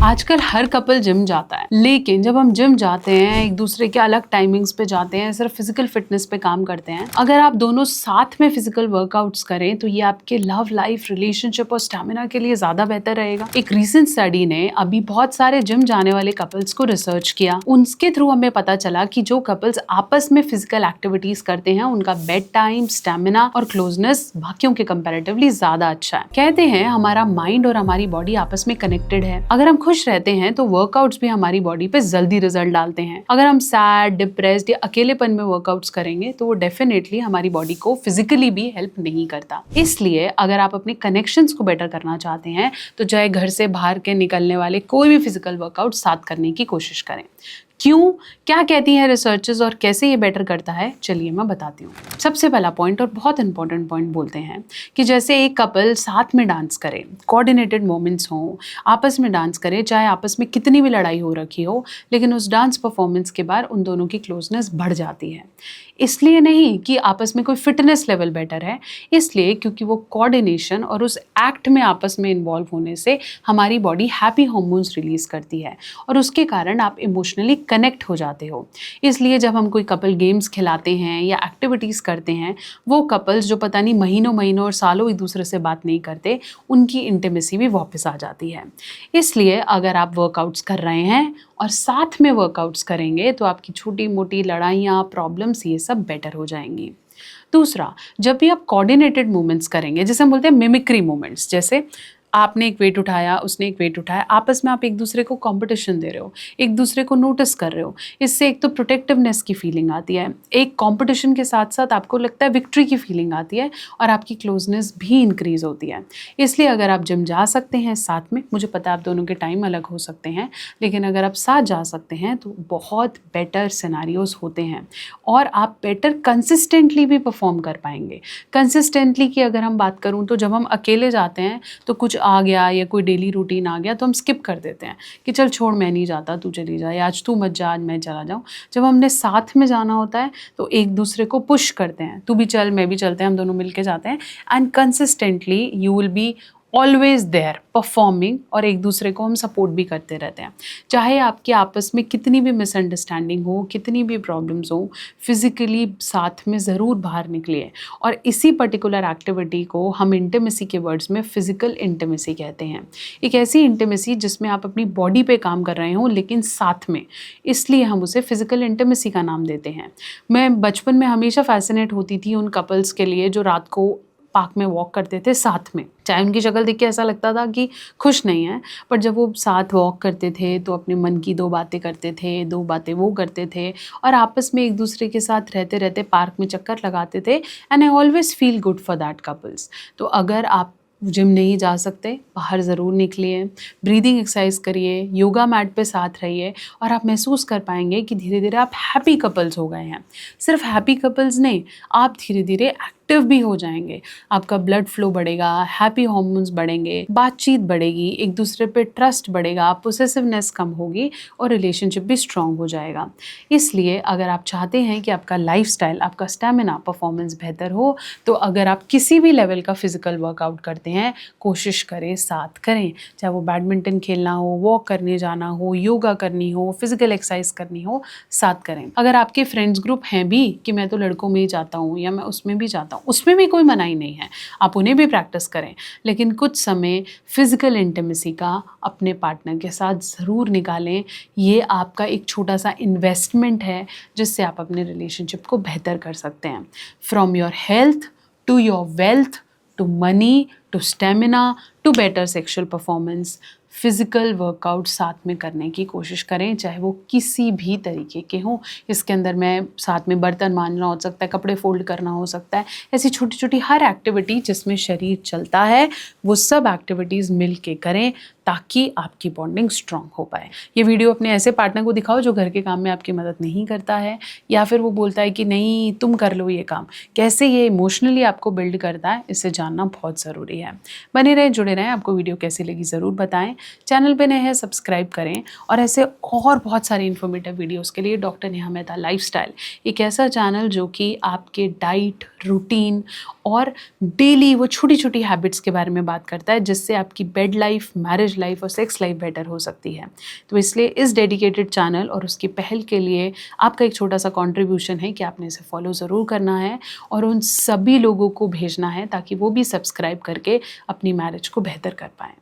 आजकल हर couple gym जाता है, लेकिन जब हम जिम जाते हैं एक दूसरे के अलग टाइमिंग्स पे जाते हैं, सिर्फ फिजिकल फिटनेस पे काम करते हैं। अगर आप दोनों साथ में फिजिकल वर्कआउट्स करें तो ये आपके लव लाइफ, रिलेशनशिप और स्टैमिना के लिए ज्यादा बेहतर रहेगा। एक रीसेंट स्टडी ने अभी बहुत सारे जिम जाने वाले कपल्स को रिसर्च किया। उनके थ्रू हमें पता चला कि जो कपल्स आपस में फिजिकल एक्टिविटीज करते हैं उनका बेड टाइम, स्टैमिना और क्लोजनेस बाकियों के कंपैरेटिवली ज्यादा अच्छा है। कहते हैं हमारा माइंड और हमारी बॉडी आपस में कनेक्टेड है। अगर हम खुश रहते हैं तो वर्कआउट्स भी हमारी बॉडी पे जल्दी रिजल्ट डालते हैं। अगर हम सैड, डिप्रेस्ड या अकेलेपन में वर्कआउट्स करेंगे तो वो डेफिनेटली हमारी बॉडी को फिजिकली भी हेल्प नहीं करता। इसलिए अगर आप अपने कनेक्शंस को बेटर करना चाहते हैं तो चाहे घर से बाहर के निकलने वाले कोई भी फिजिकल वर्कआउट साथ करने की कोशिश करें। क्यों, क्या कहती हैं रिसर्चर्स और कैसे ये बेटर करता है, चलिए मैं बताती हूँ। सबसे पहला पॉइंट और बहुत इंपॉर्टेंट पॉइंट बोलते हैं कि जैसे एक कपल साथ में डांस करे, कोऑर्डिनेटेड मोमेंट्स हों, आपस में डांस करे, चाहे आपस में कितनी भी लड़ाई हो रखी हो, लेकिन उस डांस परफॉर्मेंस के बाद उन दोनों की क्लोजनेस बढ़ जाती है। इसलिए नहीं कि आपस में कोई फिटनेस लेवल बेटर है, इसलिए क्योंकि वो कोऑर्डिनेशन और उस एक्ट में आपस में इन्वॉल्व होने से हमारी बॉडी हैप्पी हार्मोन्स रिलीज करती है और उसके कारण आप इमोशनली कनेक्ट हो जाते हो। इसलिए जब हम कोई कपल गेम्स खिलाते हैं या एक्टिविटीज़ करते हैं, वो कपल्स जो पता नहीं महीनों महीनों और सालों एक दूसरे से बात नहीं करते, उनकी इंटीमेसी भी वापस आ जाती है। इसलिए अगर आप वर्कआउट्स कर रहे हैं और साथ में वर्कआउट्स करेंगे तो आपकी छोटी मोटी लड़ाइयाँ, प्रॉब्लम्स ये सब बेटर हो जाएंगी। दूसरा, जब भी आप कोऑर्डिनेटेड मूवमेंट्स करेंगे, जैसे हम बोलते हैं मिमिक्री मूवमेंट्स, जैसे आपने एक वेट उठाया, उसने एक वेट उठाया, आपस में आप एक दूसरे को कंपटीशन दे रहे हो, एक दूसरे को नोटिस कर रहे हो। इससे एक तो प्रोटेक्टिवनेस की फीलिंग आती है, एक कंपटीशन के साथ साथ आपको लगता है विक्ट्री की फीलिंग आती है और आपकी क्लोजनेस भी इंक्रीज होती है। इसलिए अगर आप जिम जा सकते हैं साथ में, मुझे पता है आप दोनों के टाइम अलग हो सकते हैं, लेकिन अगर आप साथ जा सकते हैं तो बहुत बेटर सिनेरियोज होते हैं और आप बेटर कंसिस्टेंटली भी परफॉर्म कर पाएंगे। कंसिस्टेंटली की अगर हम बात करूँ तो जब हम अकेले जाते हैं तो कुछ आ गया या कोई डेली रूटीन आ गया तो हम स्किप कर देते हैं कि चल छोड़, मैं नहीं जाता, तू चली जा, या आज तू मत जा, आज मैं चला जाऊँ। जब हमने साथ में जाना होता है तो एक दूसरे को पुश करते हैं, तू भी चल, मैं भी चलते हैं, हम दोनों मिलके जाते हैं and consistently you will be always there performing और एक दूसरे को हम सपोर्ट भी करते रहते हैं। चाहे आपके आपस में कितनी भी मिसअंडरस्टैंडिंग हो, कितनी भी प्रॉब्लम्स हो, फिजिकली साथ में ज़रूर बाहर निकलिए। और इसी पर्टिकुलर एक्टिविटी को हम इंटीमेसी के वर्ड्स में फिजिकल इंटीमेसी कहते हैं। एक ऐसी इंटीमेसी जिसमें आप अपनी बॉडी पे काम कर रहे हो लेकिन साथ में, इसलिए हम उसे फिजिकल इंटीमेसी का नाम देते हैं। मैं बचपन में हमेशा फैसिनेट होती थी उन कपल्स के लिए जो रात को पार्क में वॉक करते थे साथ में। चाहे उनकी शक्ल देख के ऐसा लगता था कि खुश नहीं है, पर जब वो साथ वॉक करते थे तो अपने मन की दो बातें करते थे, दो बातें वो करते थे और आपस में एक दूसरे के साथ रहते रहते पार्क में चक्कर लगाते थे। And I always feel good for that couples. तो अगर आप जिम नहीं जा सकते, बाहर ज़रूर निकलिए, ब्रीदिंग एक्सरसाइज करिए, योगा मैट पे साथ रहिए और आप महसूस कर पाएंगे कि धीरे धीरे आप हैप्पी कपल्स हो गए हैं। सिर्फ हैप्पी कपल्स नहीं, आप धीरे धीरे एक्टिव भी हो जाएंगे, आपका ब्लड फ्लो बढ़ेगा, हैप्पी हार्मोन्स बढ़ेंगे, बातचीत बढ़ेगी, एक दूसरे पे ट्रस्ट बढ़ेगा, पोसेसिवनेस कम होगी और रिलेशनशिप भी स्ट्रांग हो जाएगा। इसलिए अगर आप चाहते हैं कि आपका लाइफस्टाइल, आपका स्टैमिना, परफॉर्मेंस बेहतर हो, तो अगर आप किसी भी लेवल का फिजिकल वर्कआउट करते हैं, कोशिश करें साथ करें। चाहे वो बैडमिंटन खेलना हो, वॉक करने जाना हो, योगा करनी हो, फिजिकल एक्सरसाइज करनी हो, साथ करें। अगर आपके फ्रेंड्स ग्रुप हैं भी कि मैं तो लड़कों में ही जाता हूँ या मैं उसमें भी जाता हूँ, उसमें भी कोई मनाही नहीं है, आप उन्हें भी प्रैक्टिस करें, लेकिन कुछ समय फिजिकल इंटीमेसी का अपने पार्टनर के साथ ज़रूर निकालें। ये आपका एक छोटा सा इन्वेस्टमेंट है जिससे आप अपने रिलेशनशिप को बेहतर कर सकते हैं। From your health to your wealth to money to stamina to better sexual performance, physical workout साथ में करने की कोशिश करें, चाहे वो किसी भी तरीके के हों। इसके अंदर मैं साथ में बर्तन मांजना हो सकता है, कपड़े फोल्ड करना हो सकता है, ऐसी छोटी छोटी हर एक्टिविटी जिसमें शरीर चलता है वो सब एक्टिविटीज़ मिल के करें ताकि आपकी बॉन्डिंग स्ट्रांग हो पाए। ये वीडियो अपने ऐसे पार्टनर को दिखाओ जो घर के काम में आपकी मदद नहीं करता है या फिर वो बोलता है कि नहीं तुम कर लो ये काम, कैसे ये इमोशनली आपको बिल्ड करता है, इसे जानना बहुत ज़रूरी है। बने रहें, जुड़े रहें। आपको वीडियो कैसी लगी ज़रूर बताएं। चैनल पे नए हैं सब्सक्राइब करें और ऐसे और बहुत सारे इन्फॉर्मेटिव वीडियोस के लिए डॉक्टर नेहा मेहता लाइफस्टाइल, एक ऐसा चैनल जो कि आपके डाइट, रूटीन और डेली वो छोटी छोटी हैबिट्स के बारे में बात करता है जिससे आपकी bed life, marriage marriage life और सेक्स लाइफ बेटर हो सकती है। तो इसलिए इस डेडिकेटेड चैनल और उसकी पहल के लिए आपका एक छोटा सा कॉन्ट्रीब्यूशन है कि आपने इसे फॉलो ज़रूर करना है और उन सभी लोगों को भेजना है ताकि वो भी सब्सक्राइब करके अपनी मैरिज को बेहतर कर पाएँ।